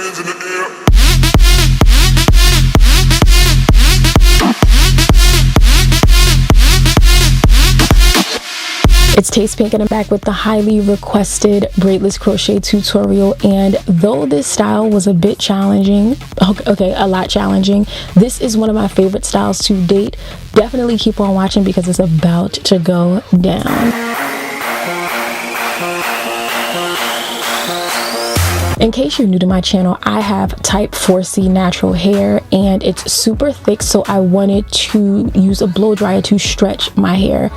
hands in the air. It's Tastepink and I'm back with the highly requested braidless crochet tutorial, and though this style was a bit challenging, okay, a lot challenging, this is one of my favorite styles to date. Definitely keep on watching because it's about to go down. In case you're new to my channel, I have type 4C natural hair and it's super thick, so I wanted to use a blow dryer to stretch my hair.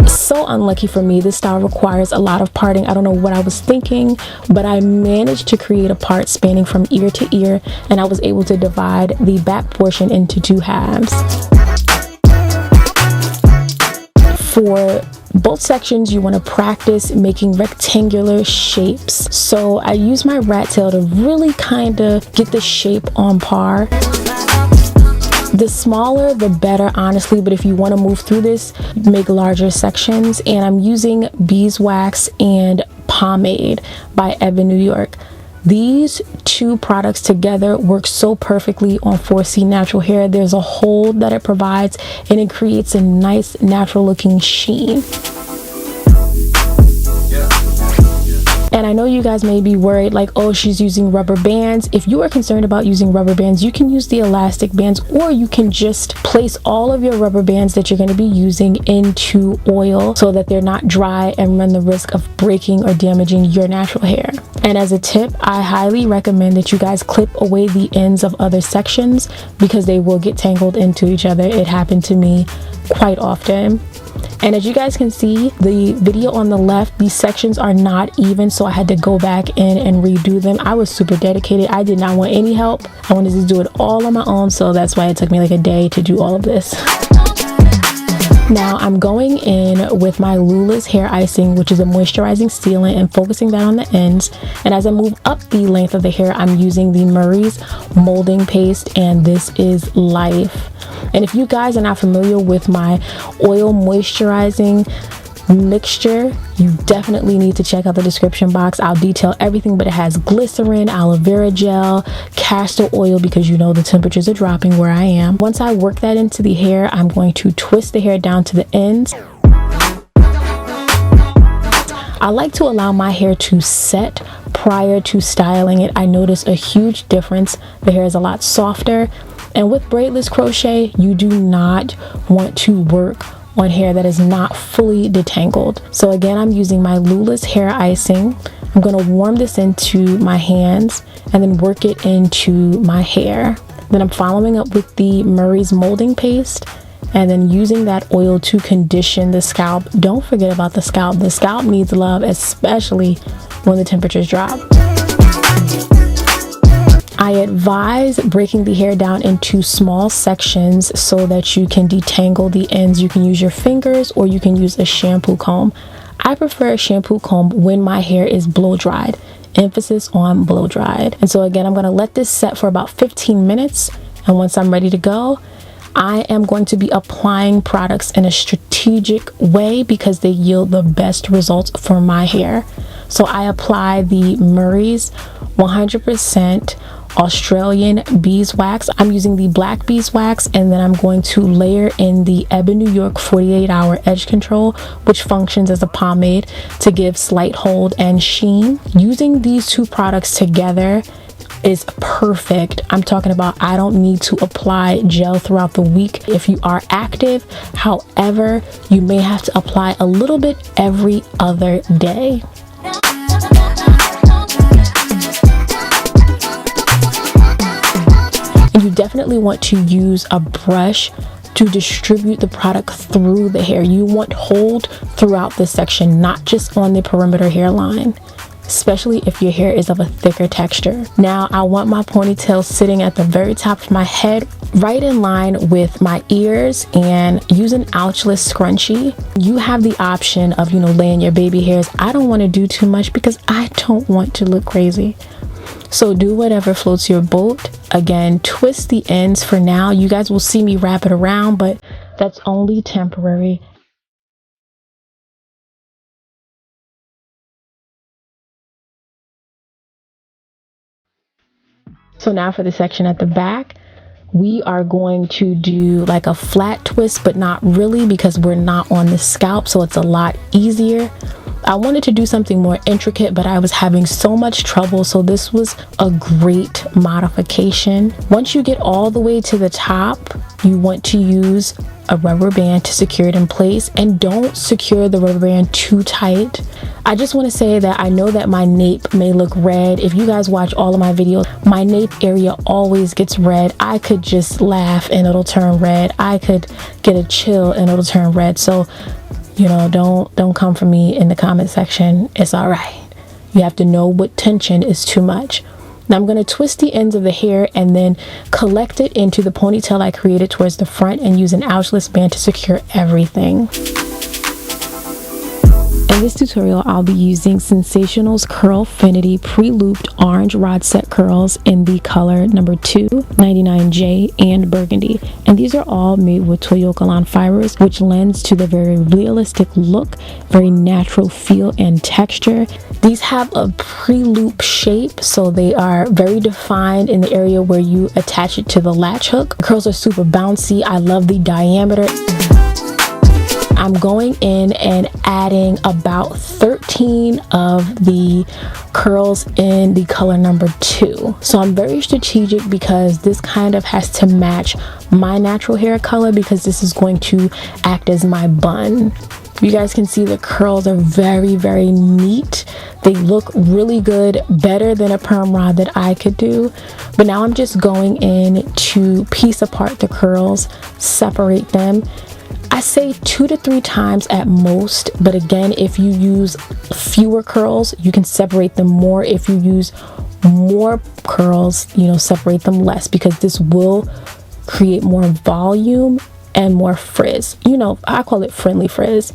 So unlucky for me, this style requires a lot of parting. I don't know what I was thinking, but I managed to create a part spanning from ear to ear, and I was able to divide the back portion into 2 halves. For both sections, you want to practice making rectangular shapes. So I use my rat tail to really kind of get the shape on par. The smaller the better, honestly, but if you want to move through this, make larger sections. And I'm using beeswax and pomade by Evan New York. These 2 products together work so perfectly on 4C natural hair. There's a hold that it provides and it creates a nice natural looking sheen. And I know you guys may be worried like, oh, she's using rubber bands. If you are concerned about using rubber bands, you can use the elastic bands, or you can just place all of your rubber bands that you're going to be using into oil so that they're not dry and run the risk of breaking or damaging your natural hair. And as a tip, I highly recommend that you guys clip away the ends of other sections because they will get tangled into each other. It happened to me quite often. And as you guys can see, the video on the left, these sections are not even, so I had to go back in and redo them. I was super dedicated. I did not want any help. I wanted to do it all on my own, so that's why it took me like a day to do all of this. Now I'm going in with my Lula's hair icing, which is a moisturizing sealant, and focusing that on the ends. And as I move up the length of the hair, I'm using the Murray's molding paste, and this is life. And if you guys are not familiar with my oil moisturizing mixture, you definitely need to check out the description box. I'll detail everything, but it has glycerin, aloe vera gel, castor oil, because you know the temperatures are dropping where I am. Once I work that into the hair, I'm going to twist the hair down to the ends. I like to allow my hair to set prior to styling it. I notice a huge difference. The hair is a lot softer. And with braidless crochet, you do not want to work on hair that is not fully detangled. So again, I'm using my Lula's hair icing. I'm going to warm this into my hands and then work it into my hair. Then I'm following up with the Murray's molding paste and then using that oil to condition the scalp. Don't forget about the scalp. The scalp needs love, especially when the temperatures drop. I advise breaking the hair down into small sections so that you can detangle the ends. You can use your fingers or you can use a shampoo comb. I prefer a shampoo comb when my hair is blow dried. Emphasis on blow dried. And so again, I'm going to let this set for about 15 minutes. And once I'm ready to go, I am going to be applying products in a strategic way because they yield the best results for my hair. So I apply the Murray's 100% Australian beeswax. I'm using the black beeswax, and then I'm going to layer in the Evan New York 48-hour edge control, which functions as a pomade to give slight hold and sheen. Using these 2 products together is perfect. I'm talking about I don't need to apply gel throughout the week if you are active. However, you may have to apply a little bit every other day. And you definitely want to use a brush to distribute the product through the hair. You want hold throughout this section, not just on the perimeter hairline, especially if your hair is of a thicker texture. Now I want my ponytail sitting at the very top of my head, right in line with my ears, and use an ouchless scrunchie. You have the option of, laying your baby hairs. I don't want to do too much because I don't want to look crazy. So do whatever floats your boat. Again, twist the ends for now. You guys will see me wrap it around, but that's only temporary. So now for the section at the back, we are going to do like a flat twist, but not really, because we're not on the scalp, so it's a lot easier. I wanted to do something more intricate, but I was having so much trouble, so this was a great modification. Once you get all the way to the top, you want to use a rubber band to secure it in place, and don't secure the rubber band too tight. I just want to say that I know that my nape may look red. If you guys watch all of my videos, my nape area always gets red. I could just laugh and it'll turn red. I could get a chill and it'll turn red. So, you know, don't come for me in the comment section. It's all right. You have to know what tension is too much. Now I'm going to twist the ends of the hair and then collect it into the ponytail I created towards the front, and use an ouchless band to secure everything. In this tutorial, I'll be using Sensational's Curlfinity pre-looped orange rod set curls in the color number 2, 99J, and Burgundy. And these are all made with Toyokalon Fibers, which lends to the very realistic look, very natural feel and texture. These have a pre-loop shape, so they are very defined in the area where you attach it to the latch hook. The curls are super bouncy. I love the diameter. I'm going in and adding about 13 of the curls in the color number 2. So I'm very strategic because this kind of has to match my natural hair color, because this is going to act as my bun. You guys can see the curls are very, very neat. They look really good, better than a perm rod that I could do. But now I'm just going in to piece apart the curls, separate them. I say 2 to 3 times at most, but again, if you use fewer curls, you can separate them more. If you use more curls, you know, separate them less, because this will create more volume and more frizz. You know, I call it friendly frizz.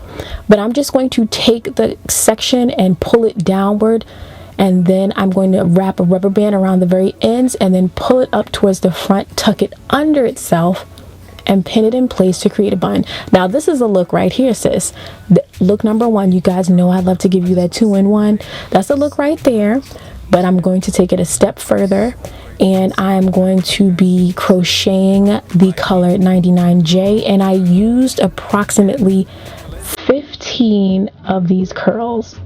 But I'm just going to take the section and pull it downward, and then I'm going to wrap a rubber band around the very ends and then pull it up towards the front, tuck it under itself, and pin it in place to create a bun. Now this is a look right here, sis. Look number 1, you guys know I love to give you that 2-in-1. That's a look right there, but I'm going to take it a step further, and I'm going to be crocheting the color 99J, and I used approximately 15 of these curls.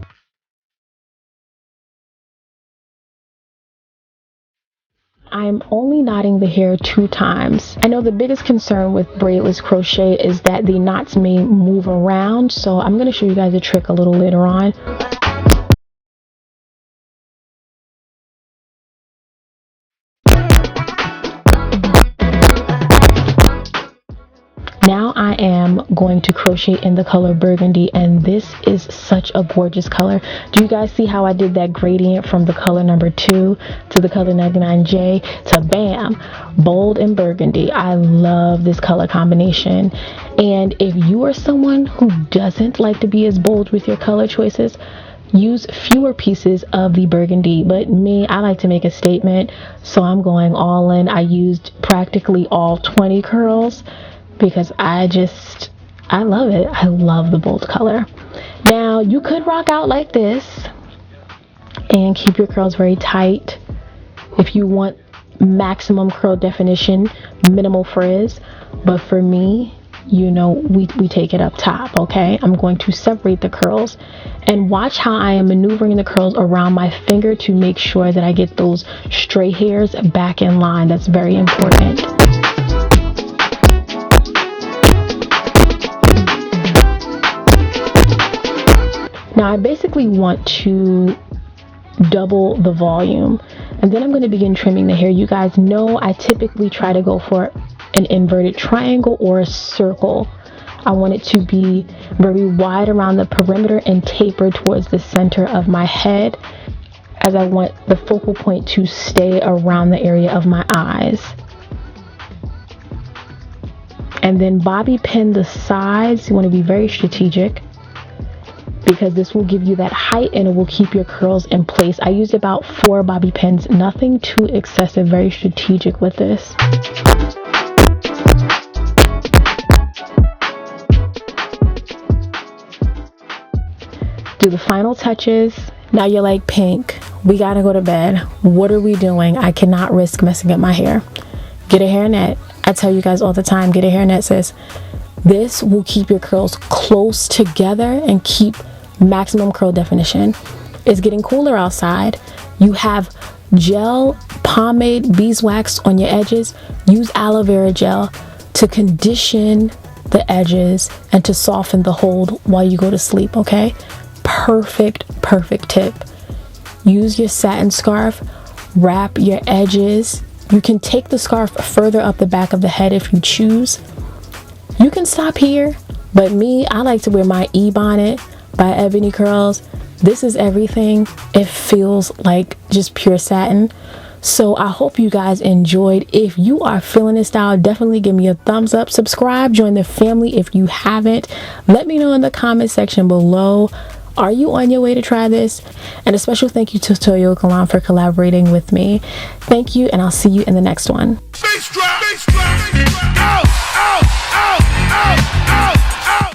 I'm only knotting the hair 2 times. I know the biggest concern with braidless crochet is that the knots may move around, so I'm going to show you guys a trick a little later on. Now I am going to crochet in the color Burgundy, and this is such a gorgeous color. Do you guys see how I did that gradient from the color number 2 to the color 99J to bam, bold and burgundy? I love this color combination. And if you are someone who doesn't like to be as bold with your color choices, use fewer pieces of the burgundy. But me, I like to make a statement, so I'm going all in. I used practically all 20 curls because I love it. I love the bold color. Now you could rock out like this and keep your curls very tight if you want maximum curl definition, minimal frizz. But for me, you know, we take it up top. Okay, I'm going to separate the curls, and watch how I am maneuvering the curls around my finger to make sure that I get those stray hairs back in line. That's very important. Now I basically want to double the volume, and then I'm going to begin trimming the hair. You guys know I typically try to go for an inverted triangle or a circle. I want it to be very wide around the perimeter and taper towards the center of my head, as I want the focal point to stay around the area of my eyes. And then bobby pin the sides. You want to be very strategic, because this will give you that height and it will keep your curls in place. I used about 4 bobby pins, nothing too excessive, very strategic with this. Do the final touches, Now you're like, Pink, we gotta go to bed. What are we doing? I cannot risk messing up my hair. Get a hairnet. I tell you guys all the time, get a hairnet, sis. This will keep your curls close together and keep maximum curl definition. It's getting cooler outside. You have gel, pomade, beeswax on your edges. Use aloe vera gel to condition the edges and to soften the hold while you go to sleep, okay? Perfect tip. Use your satin scarf, wrap your edges. You can take the scarf further up the back of the head if you choose. You can stop here, but me, I like to wear my e-bonnet by Ebony Curls. This is everything. It feels like just pure satin. So I hope you guys enjoyed. If you are feeling this style, definitely give me a thumbs up. Subscribe, join the family if you haven't. Let me know in the comment section below. Are you on your way to try this? And a special thank you to Toyokalon for collaborating with me. Thank you, and I'll see you in the next one.